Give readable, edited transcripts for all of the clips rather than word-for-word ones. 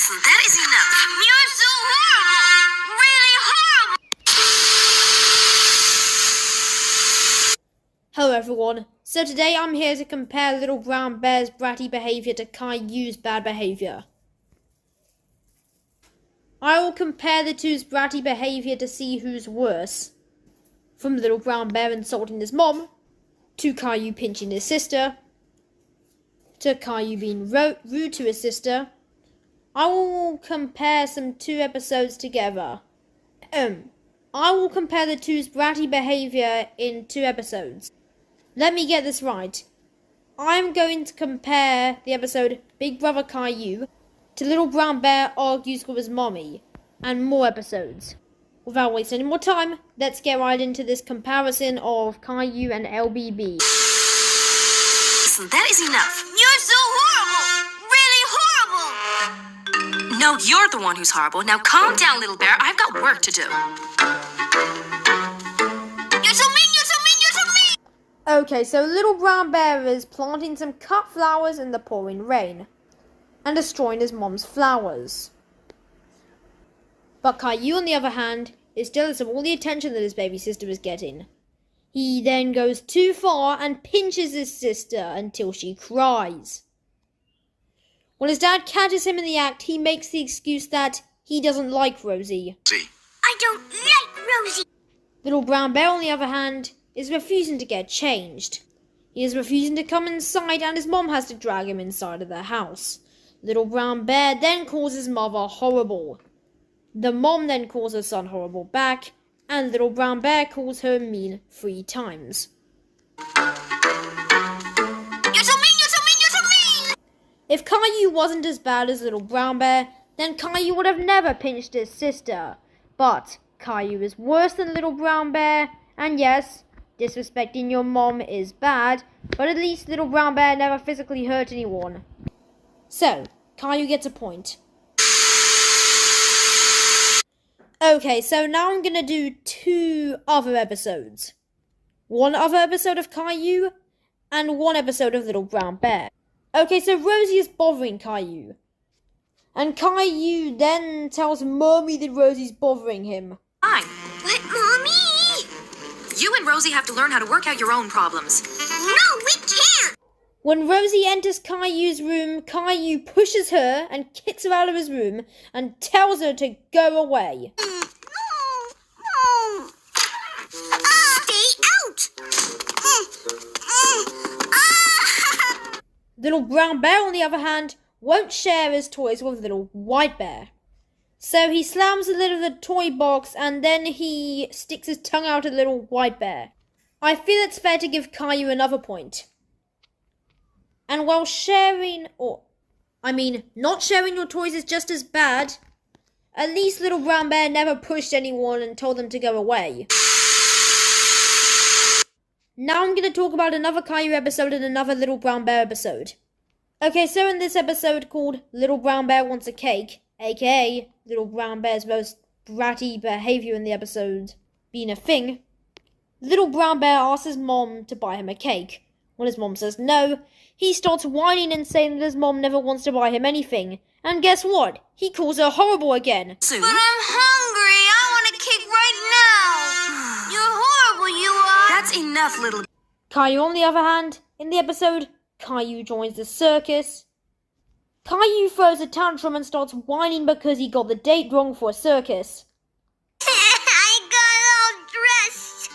That is enough. You're so horrible! Really horrible! Hello everyone, so today I'm here to compare Little Brown Bear's bratty behaviour to Caliou's bad behaviour. I will compare the two's bratty behaviour to see who's worse. From Little Brown Bear insulting his mom, to Caliou pinching his sister, to Caliou being rude to his sister. I will compare some two episodes together. I will compare the two's bratty behaviour in 2 episodes. Let me get this right. I'm going to compare the episode Big Brother Caliou to Little Brown Bear Argues with His Mommy, and more episodes. Without wasting any more time, let's get right into this comparison of Caliou and LBB. Listen, that is enough. You're so horrible! Really horrible! No, you're the one who's horrible. Now calm down, little bear. I've got work to do. You're so mean, you're so mean, you're so mean! Okay, so Little Brown Bear is planting some cut flowers in the pouring rain and destroying his mom's flowers. But Caliou, on the other hand, is jealous of all the attention that his baby sister is getting. He then goes too far and pinches his sister until she cries. When his dad catches him in the act, he makes the excuse that he doesn't like Rosie. I don't like Rosie! Little Brown Bear, on the other hand, is refusing to get changed. He is refusing to come inside, and his mom has to drag him inside of the house. Little Brown Bear then calls his mother horrible. The mom then calls her son horrible back, and Little Brown Bear calls her mean 3 times. You're so mean, you're so mean, you're so mean! If Caliou wasn't as bad as Little Brown Bear, then Caliou would have never pinched his sister. But Caliou is worse than Little Brown Bear, and yes, disrespecting your mom is bad, but at least Little Brown Bear never physically hurt anyone. So, Caliou gets a point. Okay, so now I'm gonna do 2 other episodes. 1 other episode of Caliou, and 1 episode of Little Brown Bear. Okay, so Rosie is bothering Caliou. And Caliou then tells Mommy that Rosie's bothering him. Fine. But Mommy! You and Rosie have to learn how to work out your own problems. No, we can't! When Rosie enters Caliou's room, Caliou pushes her and kicks her out of his room and tells her to go away. No. Stay out! Little Brown Bear, on the other hand, won't share his toys with Little White Bear. So he slams the lid of the toy box and then he sticks his tongue out at Little White Bear. I feel it's fair to give Caliou another point. And while not sharing your toys is just as bad, at least Little Brown Bear never pushed anyone and told them to go away. Now I'm going to talk about another Caliou episode and another Little Brown Bear episode. Okay, so in this episode called Little Brown Bear Wants a Cake, aka Little Brown Bear's most bratty behaviour in the episode being a thing, Little Brown Bear asks his mom to buy him a cake. When his mom says no, he starts whining and saying that his mom never wants to buy him anything. And guess what? He calls her horrible again. But I'm hungry. I want a cake right now. You're horrible, you are. That's enough, little... Caliou, on the other hand, in the episode, Caliou joins the circus. Caliou throws a tantrum and starts whining because he got the date wrong for a circus. I got all dressed.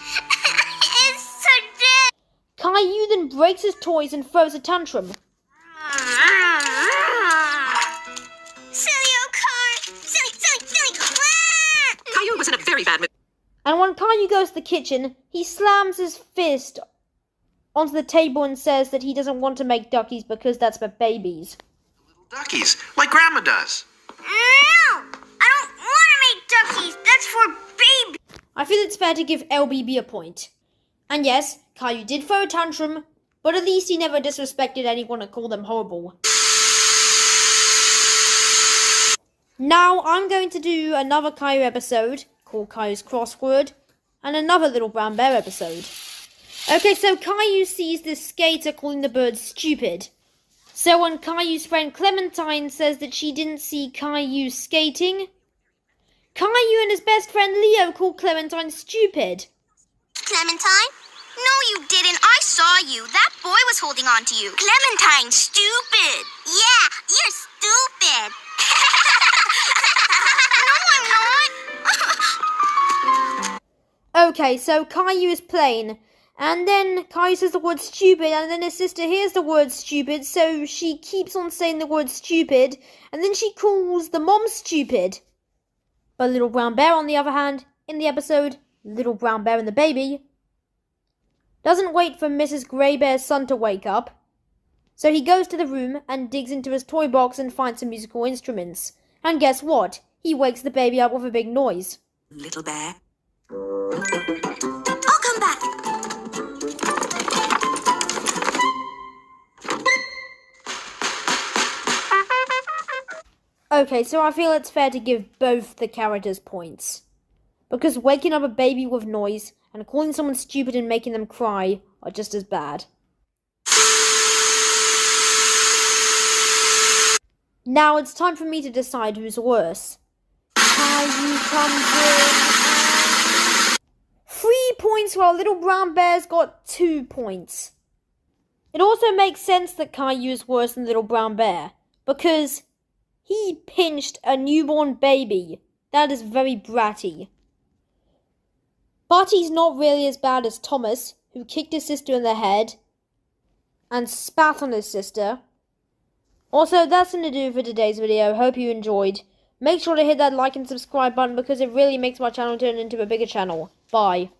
It's so dead. Caliou then breaks his toys and throws a tantrum. Silly old car. Silly. Caliou was in a very bad mood. And when Caliou goes to the kitchen, he slams his fist onto the table and says that he doesn't want to make duckies because that's for babies. Little duckies, like Grandma does. No, I don't want to make duckies. That's for babies. I feel it's fair to give LBB a point. And yes, Caliou did throw a tantrum, but at least he never disrespected anyone and called them horrible. Now I'm going to do another Caliou episode called Caliou's Crossword and another Little Brown Bear episode. Okay, so Caliou sees this skater calling the bird stupid. So when Caillou's friend Clementine says that she didn't see Caillou skating, Caillou and his best friend Leo call Clementine stupid. Clementine? No, you didn't. I saw you. That boy was holding on to you. Clementine, stupid. Yeah, you're stupid. No, I'm not. Okay, so Caillou is playing, and then Caillou says the word stupid, and then his sister hears the word stupid, so she keeps on saying the word stupid, and then she calls the mom stupid. But Little Brown Bear, on the other hand, in the episode, Little Brown Bear and the Baby, doesn't wait for Mrs. Grey Bear's son to wake up. So he goes to the room and digs into his toy box and finds some musical instruments. And guess what? He wakes the baby up with a big noise. Little bear. I'll come back. Okay, so I feel it's fair to give both the characters points. Because waking up a baby with noise and calling someone stupid and making them cry are just as bad. Now it's time for me to decide who's worse. Caillou comes in. 3 points while Little Brown Bear's got 2 points. It also makes sense that Caillou is worse than Little Brown Bear, because he pinched a newborn baby. That is very bratty. But he's not really as bad as Thomas, who kicked his sister in the head and spat on his sister. Also, that's going to do for today's video. Hope you enjoyed. Make sure to hit that like and subscribe button because it really makes my channel turn into a bigger channel. Bye.